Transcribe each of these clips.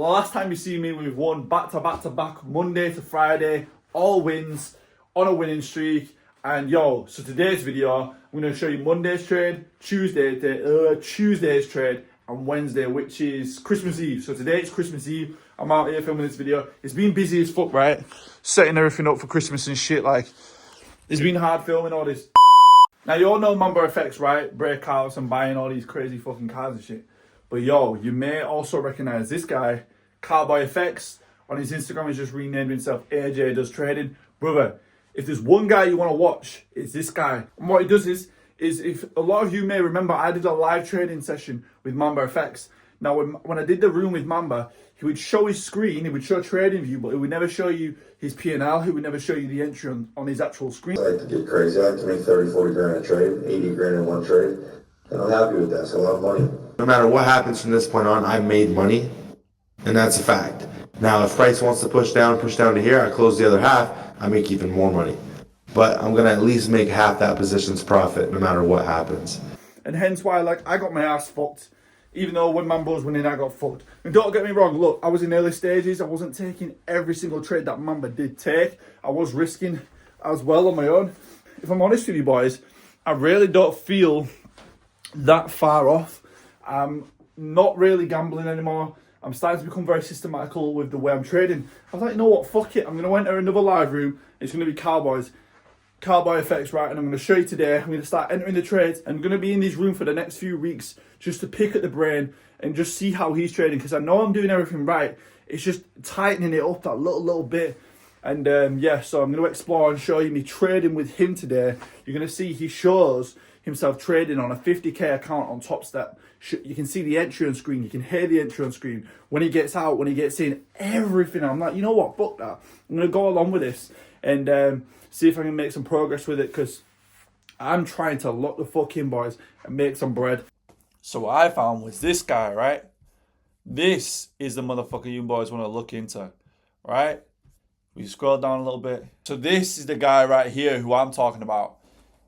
Well, last time you see me, we've won back to back, Monday to Friday, all wins, on a winning streak. And yo, so today's video, I'm going to show you Monday's trade, Tuesday's trade, and Wednesday, which is Christmas Eve. So today it's Christmas Eve. I'm out here filming this video. It's been busy as fuck, right? Setting everything up for Christmas and shit. Like, it's been hard filming all this. Now, you all know Mamba effects, right? Breakouts and buying all these crazy fucking cars and shit. But yo, you may also recognize this guy, Cowboy Effects. On his Instagram, he's just renamed himself AJ Does Trading. Brother, if there's one guy you want to watch, it's this guy. And what he does is if a lot of you may remember, I did a live trading session with Mamba Effects. Now, when I did the room with Mamba, he would show his screen, he would show trading view, but he would never show you his P&L, he would never show you the entry on his actual screen. I like to get crazy. I like to make 30, 40 grand a trade, 80 grand in one trade. And I'm happy with that. It's a lot of money. No matter what happens from this point on, I've made money, and that's a fact. Now, if price wants to push down to here, I close the other half, I make even more money. But I'm going to at least make half that position's profit no matter what happens. And hence why, like, I got my ass fucked. Even though when Mamba was winning, I got fucked. And don't get me wrong, look, I was in early stages. I wasn't taking every single trade that Mamba did take. I was risking as well on my own. If I'm honest with you boys, I really don't feel that far off. I'm not really gambling anymore. I'm starting to become very systematical with the way I'm trading. I was like, you know what, fuck it. I'm going to enter another live room. It's going to be Cowboy Effects, right? And I'm going to show you today. I'm going to start entering the trades. I'm going to be in this room for the next few weeks just to pick at the brain and just see how he's trading. Because I know I'm doing everything right. It's just tightening it up that little bit. And yeah, so I'm going to explore and show you me trading with him today. You're going to see he shows himself trading on a 50k account on Top Step. You can see the entry on screen. You can hear the entry on screen. When he gets out, when he gets in, everything. I'm like, you know what? Fuck that. I'm going to go along with this and see if I can make some progress with it, because I'm trying to lock the fuck in, boys, and make some bread. So what I found was this guy, right? This is the motherfucker you boys want to look into, right? We scroll down a little bit. So this is the guy right here who I'm talking about.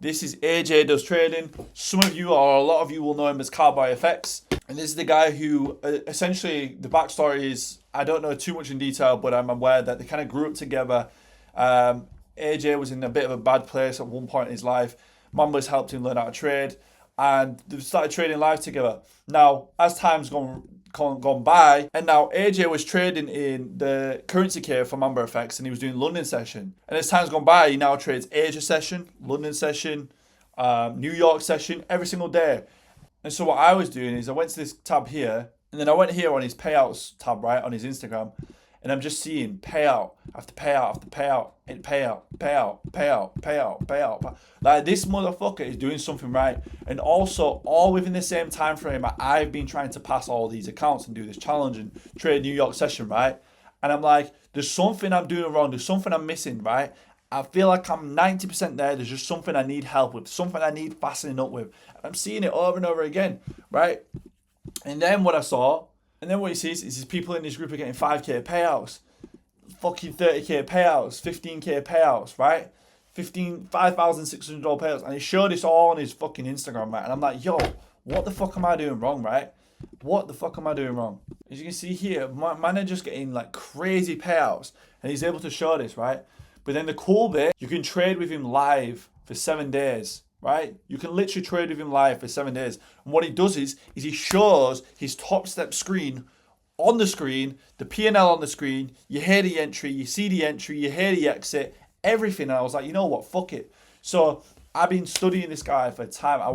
This is AJ Does Trading. Some of you, or a lot of you, will know him as Cowboy Effects. And this is the guy who, essentially, the backstory is, I don't know too much in detail, but I'm aware that they kind of grew up together. AJ was in a bit of a bad place at one point in his life. Mamba's helped him learn how to trade, and they've started trading live together. Now, as time's gone by, and now AJ was trading in the currency care for Mamba Effects, and he was doing London session. And as time's gone by, he now trades Asia session, London session, New York session, every single day. And so what I was doing is I went to this tab here, and then I went here on his payouts tab, right, on his Instagram, and I'm just seeing payout after payout after payout, and payout. Like, this motherfucker is doing something right. And also, all within the same time frame, I've been trying to pass all these accounts and do this challenge and trade New York session, right? And I'm like, there's something I'm doing wrong. There's something I'm missing, right? I feel like I'm 90% there. There's just something I need help with, something I need fastening up with. And I'm seeing it over and over again, right? And then what I saw, and then what he sees is his people in this group are getting 5k payouts, fucking 30k payouts, 15k payouts, right? 5,600 payouts. And he showed this all on his fucking Instagram, right? And I'm like, yo, what the fuck am I doing wrong, right? What the fuck am I doing wrong? As you can see here, my manager's getting like crazy payouts, and he's able to show this, right? But then the cool bit, you can trade with him live for 7 days. Right? You can literally trade with him live for 7 days. And what he does is he shows his Top Step screen on the screen, the P&L on the screen. You hear the entry, you see the entry, you hear the exit, everything. And I was like, you know what? Fuck it. So I've been studying this guy for time. I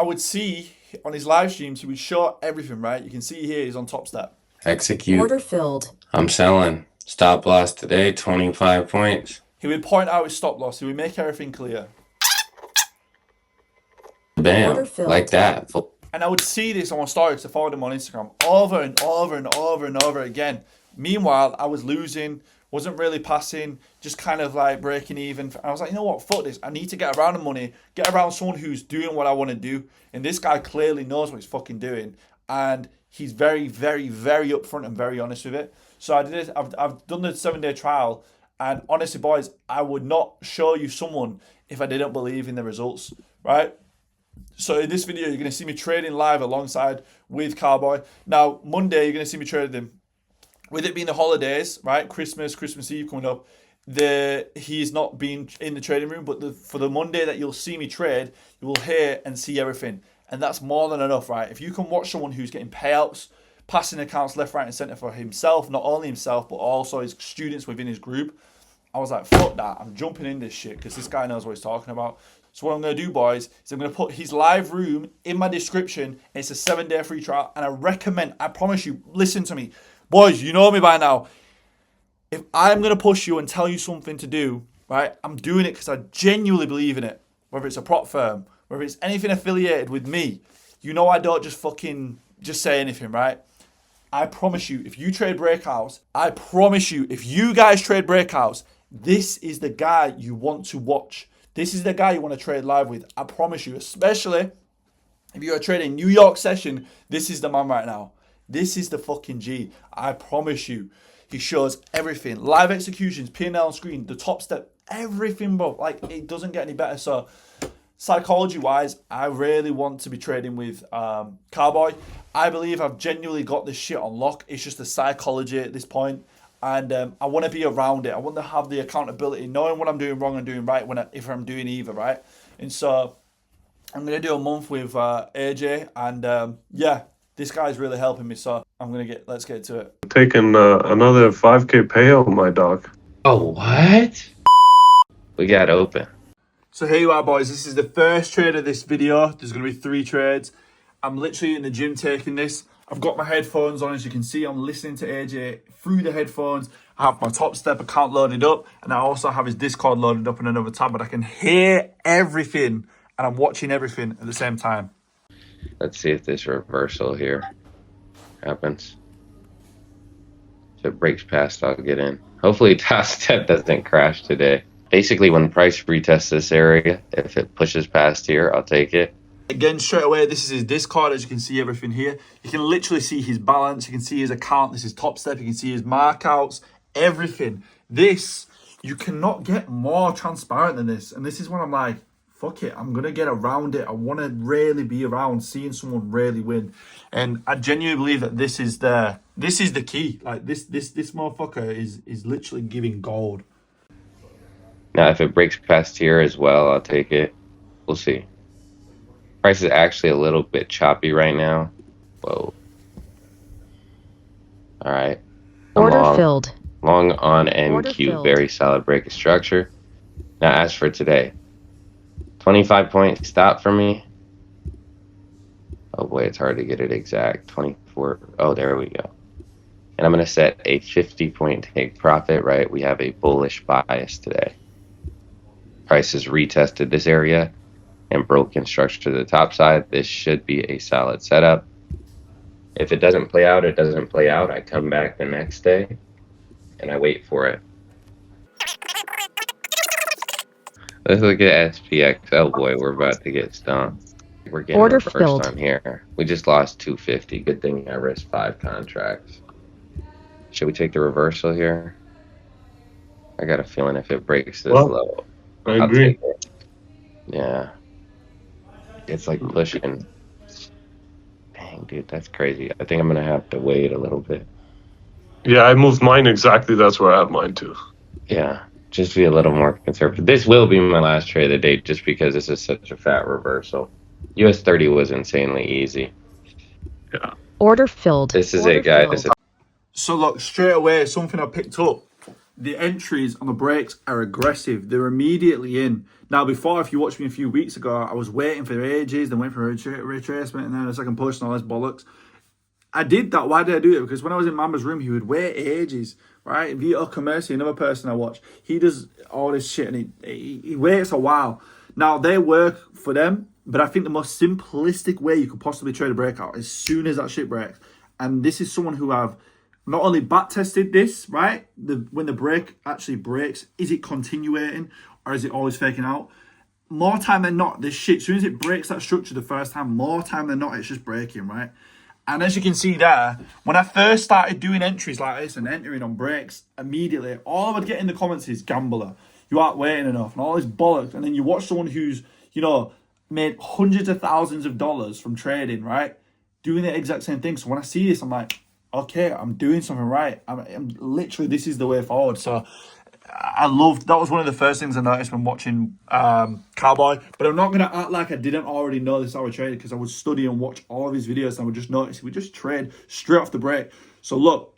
would see on his live streams, he would show everything, right? You can see here he's on Top Step. Execute. Order filled. I'm selling. Stop loss today, 25 points. He would point out his stop loss. He would make everything clear. Bam, like that. And I would see this on my stories to follow him on Instagram over and over again. Meanwhile, I was losing, wasn't really passing, just kind of like breaking even. I was like, you know what, fuck this. I need to get around the money, get around someone who's doing what I want to do. And this guy clearly knows what he's fucking doing. And he's very, very, very upfront and very honest with it. So I did it. I've done the 7-day trial. And honestly, boys, I would not show you someone if I didn't believe in the results, right? So in this video, you're going to see me trading live alongside with Cowboy. Now, Monday, you're going to see me trading him. With it being the holidays, right? Christmas Eve coming up, he's not been in the trading room, but for the Monday that you'll see me trade, you will hear and see everything. And that's more than enough, right? If you can watch someone who's getting payouts, passing accounts left, right, and center for himself, not only himself, but also his students within his group, I was like, fuck that. I'm jumping in this shit because this guy knows what he's talking about. So what I'm going to do, boys, is I'm going to put his live room in my description. It's a 7-day free trial. And I promise you, listen to me. Boys, you know me by now. If I'm going to push you and tell you something to do, right, I'm doing it because I genuinely believe in it. Whether it's a prop firm, whether it's anything affiliated with me, you know I don't just say anything, right? I promise you, if you trade breakouts, I promise you, if you guys trade breakouts, this is the guy you want to watch. This is the guy you want to trade live with. I promise you, especially if you're trading New York session, this is the man right now. This is the fucking G. I promise you. He shows everything. Live executions, P&L on screen, the top step, everything, bro. Like, it doesn't get any better. So, psychology-wise, I really want to be trading with Cowboy. I believe I've genuinely got this shit on lock. It's just the psychology at this point. And I want to be around it. I want to have the accountability, knowing what I'm doing wrong and doing right if I'm doing either, right? And so, I'm going to do a month with AJ. And, yeah, this guy's really helping me. So, let's get to it. Taking another 5K payout, my dog. Oh, what? We got open. So here you are, boys. This is the first trade of this video. There's going to be 3 trades. I'm literally in the gym taking this. I've got my headphones on. As you can see, I'm listening to AJ through the headphones. I have my Top Step account loaded up. And I also have his Discord loaded up in another tab. But I can hear everything. And I'm watching everything at the same time. Let's see if this reversal here happens. If it breaks past, I'll get in. Hopefully Top Step doesn't crash today. Basically, when price retests this area, if it pushes past here, I'll take it. Again, straight away, this is his Discord. As you can see, everything here. You can literally see his balance. You can see his account. This is Top Step. You can see his markouts, everything. This, you cannot get more transparent than this. And this is when I'm like, fuck it. I'm going to get around it. I want to really be around seeing someone really win. And I genuinely believe that this is the key. Like, this motherfucker is literally giving gold. Now, if it breaks past here as well, I'll take it. We'll see. Price is actually a little bit choppy right now. Whoa. All right. Order filled. Long on NQ. Very solid break of structure. Now, as for today, 25-point stop for me. Oh boy, it's hard to get it exact. 24. Oh, there we go. And I'm going to set a 50-point take profit, right? We have a bullish bias today. Price has retested this area and broken structure to the top side. This should be a solid setup. If it doesn't play out, it doesn't play out. I come back the next day and I wait for it. Let's look at SPX. Oh boy, we're about to get stomped. We're getting Order reversed filled. on here. We just lost 250. Good thing I risked 5 contracts. Should we take the reversal here? I got a feeling if it breaks this low, I I'll agree. take it. Yeah. It's like pushing. Dang, dude, that's crazy. I think I'm going to have to wait a little bit. Yeah, I moved mine exactly. That's where I have mine too. Yeah, just be a little more conservative. This will be my last trade of the day just because this is such a fat reversal. US 30 was insanely easy. Yeah. Order filled. This is Order it, guys. filled. This is So look, straight away, something I picked up. The entries on the breaks are aggressive. They're immediately in. Now, before, if you watched me a few weeks ago, I was waiting for ages, then waiting for a retracement, and then a second push and all this bollocks. I did that. Why did I do it? Because when I was in Mamba's room, he would wait ages, right? Vito Commerci, another person I watch, he does all this shit, and he waits a while. Now, they work for them, but I think the most simplistic way you could possibly trade a breakout as soon as that shit breaks. And this is someone who I've not only back tested this, right? When the break actually breaks, is it continuating or is it always faking out? More time than not, this shit, as soon as it breaks that structure the first time, more time than not, it's just breaking, right? And as you can see there, when I first started doing entries like this and entering on breaks, immediately, all I would get in the comments is gambler. You aren't waiting enough and all this bollocks. And then you watch someone who's, you know, made hundreds of thousands of dollars from trading, right? Doing the exact same thing. So when I see this, I'm like, okay, I'm doing something right. I'm literally, this is the way forward. So I loved, that was one of the first things I noticed when watching Cowboy. But I'm not going to act like I didn't already know this how I traded, because I would study and watch all of his videos and I would just notice we just trade straight off the break. So look,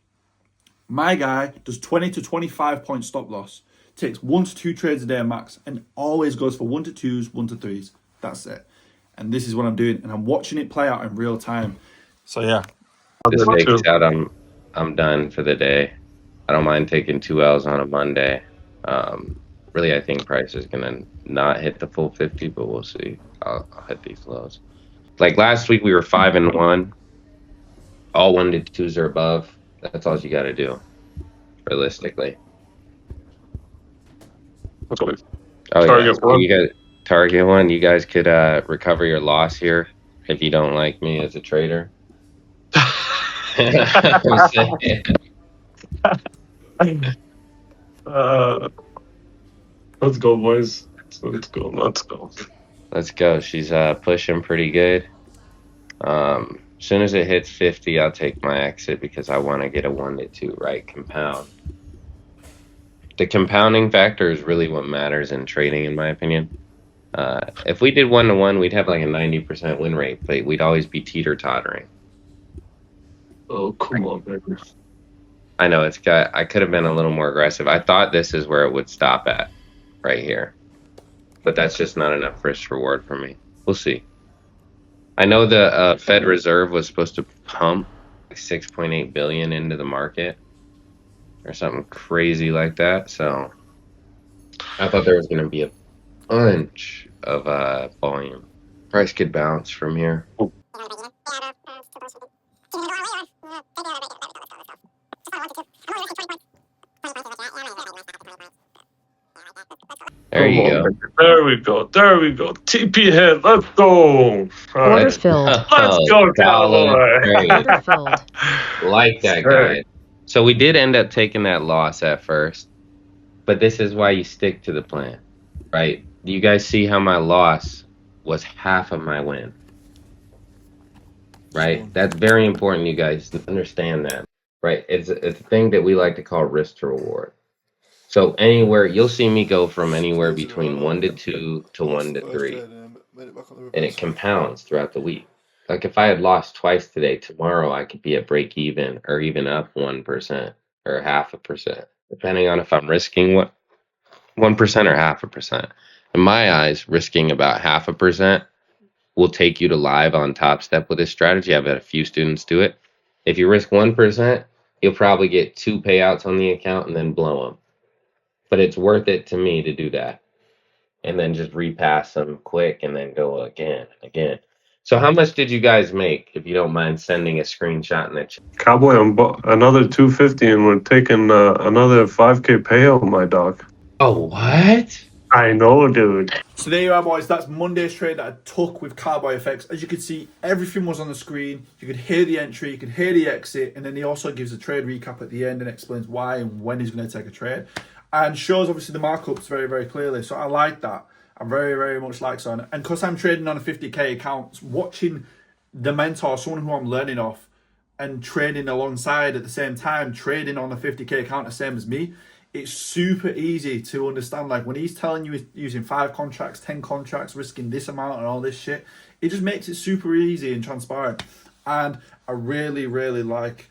my guy does 20 to 25 point stop loss, takes 1 to 2 trades a day max, and always goes for 1 to 2s, 1 to 3s. That's it. And this is what I'm doing, and I'm watching it play out in real time. So yeah. Me This too. takes out, I'm done for the day. I don't mind taking 2 L's on a Monday. Really, I think price is gonna not hit the full 50, but we'll see. I'll hit these lows. Like last week, we were 5-1. All 1 to 2s or above. That's all you got to do, realistically. Let's go. Oh Target yeah, so one. you got target one. You guys could recover your loss here if you don't like me as a trader. I'm saying. Let's go, boys. Let's go. Let's go. Let's go. She's pushing pretty good. As soon as it hits 50, I'll take my exit because I want to get a 1 to 2 right compound. The compounding factor is really what matters in trading, in my opinion. If we did 1 to 1, we'd have like a 90% win rate, but we'd always be teeter-tottering. Oh, come on, baby. I know I could have been a little more aggressive. I thought this is where it would stop at, right here. But that's just not enough risk reward for me. We'll see. I know the Fed Reserve was supposed to pump like 6.8 billion into the market or something crazy like that. So I thought there was going to be a bunch of volume. Price could bounce from here. There Come you on, go. baby. There we go. There we go. TP head. Let's go. All Order right. filled. Let's go, Solid Cowboy. trade. Order filled. Like that guy. So we did end up taking that loss at first, but this is why you stick to the plan, right? You guys see how my loss was half of my win, right? That's very important. You guys understand that, right? It's a thing that we like to call risk to reward. So anywhere you'll see me go from anywhere between 1 to 2 to 1 to 3, and it compounds throughout the week. Like if I had lost twice today, tomorrow I could be at break even or even up 1% or 0.5%, depending on if I'm risking 1% or 0.5%. In my eyes, risking about 0.5% will take you to live on Top Step with this strategy. I've had a few students do it. If you risk 1%, you'll probably get 2 payouts on the account and then blow them. But it's worth it to me to do that. And then just repass them quick and then go again and again. So how much did you guys make, if you don't mind sending a screenshot in the chat? Cowboy on another 250, and we're taking another 5K payout, my dog. Oh, what? I know, dude. So there you are, boys. That's Monday's trade that I took with Cowboy Effects. As you could see, everything was on the screen. You could hear the entry, you could hear the exit, and then he also gives a trade recap at the end and explains why and when he's going to take a trade. And shows, obviously, the markups very, very clearly. So I like that. I very, very much like so. And because I'm trading on a 50K account, watching the mentor, someone who I'm learning off, and trading alongside at the same time, trading on a 50K account the same as me, it's super easy to understand. Like when he's telling you he's using 5 contracts, 10 contracts, risking this amount and all this shit, it just makes it super easy and transparent. And I really, really like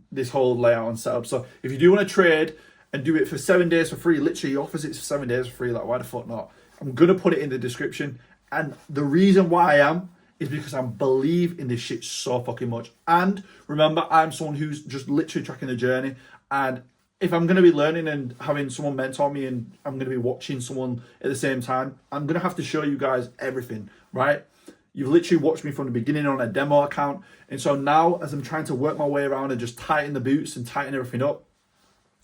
this whole layout and setup. So if you do want to trade and do it for 7 days for free, literally he offers it for 7 days for free. Like, why the fuck not? I'm going to put it in the description. And the reason why I am is because I believe in this shit so fucking much. And remember, I'm someone who's just literally tracking the journey. And if I'm going to be learning and having someone mentor me and I'm going to be watching someone at the same time, I'm going to have to show you guys everything, right? You've literally watched me from the beginning on a demo account. And so now, as I'm trying to work my way around and just tighten the boots and tighten everything up,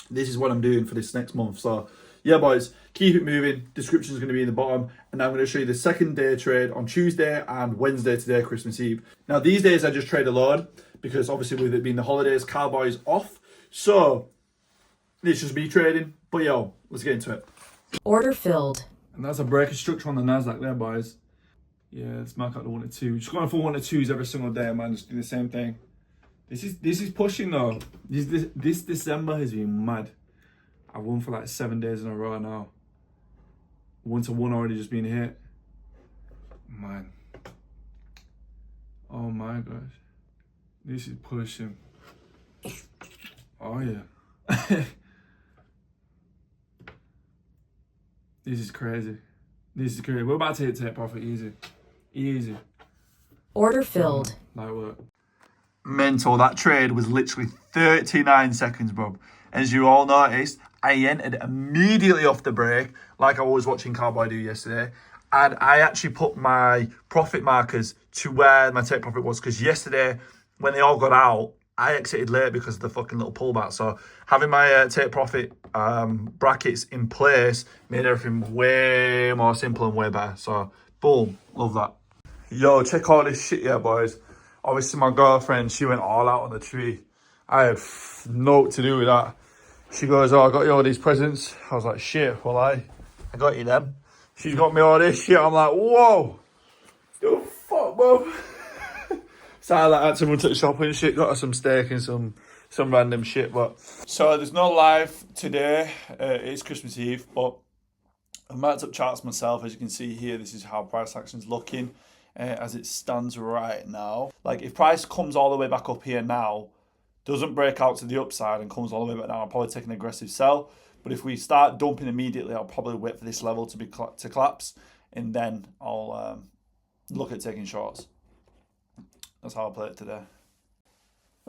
this is what I'm doing for this next month. So yeah, boys, keep it moving. Description is going to be in the bottom. And I'm going to show you the second day trade on Tuesday and Wednesday today, Christmas Eve. Now, these days I just trade a load because obviously with it being the holidays, Cowboy's off. So it's just me trading. But yo, let's get into it. Order filled. And that's a breaker structure on the NASDAQ there, boys. Yeah, let's mark out the 1 to 2. Just going for 1 to 2s every single day, man. Just do the same thing. This is pushing though. This December has been mad. I won for like 7 days in a row now. 1 to 1 already just been hit. Man. Oh my gosh. This is pushing. Oh yeah. This is crazy. This is crazy. We're about to hit take profit easy. Easy. Order filled. Light work. Mental. That trade was literally 39 seconds, bro. As you all noticed, I entered immediately off the break, like I was watching Cowboy do yesterday. And I actually put my profit markers to where my take profit was, because yesterday, when they all got out, I exited late because of the fucking little pullback. So having my take profit brackets in place made everything way more simple and way better. So boom, love that. Yo, check all this shit, yeah, boys. Obviously, my girlfriend, she went all out on the tree. I had no to do with that. She goes, oh, I got you all these presents. I was like, shit, well, I got you them. She's got me all this shit. I'm like, whoa. The fuck, bro. So I had to run to the shop and shit. Got her some steak and some random shit. But so there's no live today. It's Christmas Eve, but I've marked up charts myself. As you can see here, this is how price action's looking as it stands right now. Like if price comes all the way back up here now, doesn't break out to the upside and comes all the way back down, I'll probably take an aggressive sell. But if we start dumping immediately, I'll probably wait for this level to collapse, and then I'll look at taking shorts. That's how I play it today.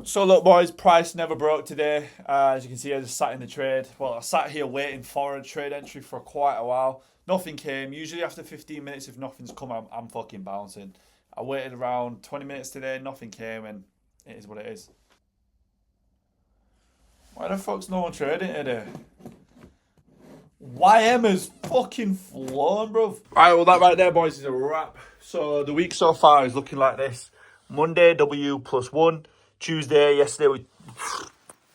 So look, boys, price never broke today. As you can see, I just sat in the trade. Well, I sat here waiting for a trade entry for quite a while. Nothing came. Usually after 15 minutes, if nothing's come, I'm fucking bouncing. I waited around 20 minutes today, nothing came, and it is what it is. Why the fuck's no one trading today? YM is fucking flown, bro. Alright, well that right there, boys, is a wrap. So the week so far is looking like this. Monday, W +1. Tuesday, yesterday, we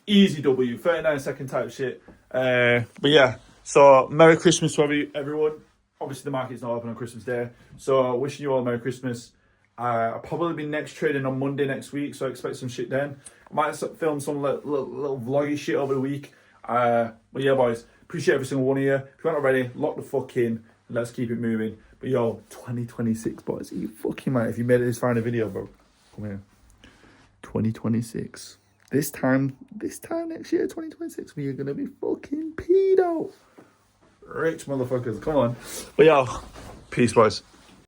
easy W, 39-second type shit. But yeah, so Merry Christmas to everyone. Obviously the market's not open on Christmas Day, so wishing you all a Merry Christmas. I'll probably be next trading on Monday next week, so I expect some shit then. I might film some little vloggy shit over the week. But yeah, boys, appreciate every single one of you. If you're not ready, lock the fuck in. Let's keep it moving. But yo, 2026, boys, are you fucking mad? If you made it this far in the video, bro, come here. 2026. This time next year, 2026, we are gonna be fucking peed out. Rich motherfuckers, come on. But yo, peace, boys.